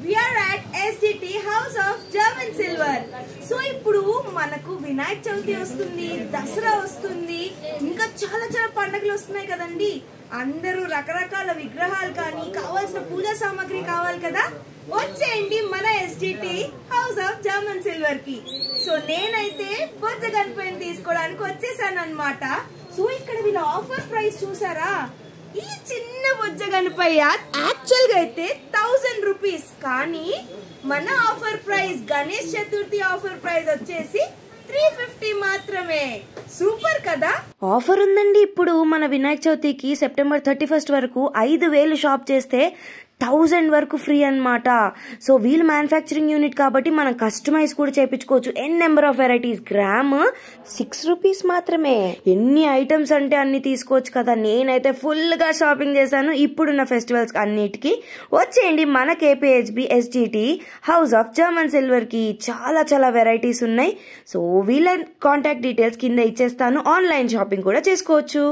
we are at SDT House of German Silver. So ఇప్పుడు మనకు వినాయక చవితి వస్తుంది, దసరా వస్తుంది, ఇంకా చాలా చాలా పండుగలు వస్తున్నాయి కదండి. అందరూ రకరకాల విగ్రహాలు కానీ కావాల్సిన పూజా సామాగ్రి కావాలి కదా. వచ్చేయండి మన SDT house of German silver కి. సో నేనైతే బొజ్జ గణపతిని తీసుకోవడానికి వచ్చేసాను అన్నమాట. సో ఇక్కడ వీళ్ళ ఆఫర్ ప్రైస్ చూసారా? ఈ చిన్న బొజ్జ గణపయ్య యాక్చువల్ గా అయితే 1000 రూపీస్, కానీ మన offer price Ganesh Chaturthi offer price వచ్చేసి 350 మాత్రమే. సూపర్ కదా. ఆఫర్ ఉందండి ఇప్పుడు మన వినాయక చవితికి సెప్టెంబర్ 31 వరకు 5000 షాప్ చేస్తే 1000 వరకు ఫ్రీ అన్నమాట. సో వీల్ మ్యానుఫ్యాక్చరింగ్ యూనిట్ కాబట్టి మనం కస్టమైజ్ కూడా చేయించుకోవచ్చు. N number of varieties. Gram 6 rupees మాత్రమే. ఎన్ని ఐటమ్స్ అంటే అన్ని తీసుకోవచ్చు కదా. నేనైతే ఫుల్ గా షాపింగ్ చేశాను ఇప్పుడున్న ఫెస్టివల్స్ అన్నిటికీ. వచ్చేయండి మన KPHB SDT house of German silver కి. చాలా చాలా వెరైటీస్ ఉన్నాయి. సో వీళ్ళ కాంటాక్ట్ డీటెయిల్స్ కింద ఇచ్చేస్తాను. ఆన్లైన్ షాపింగ్ కూడా చేసుకోవచ్చు.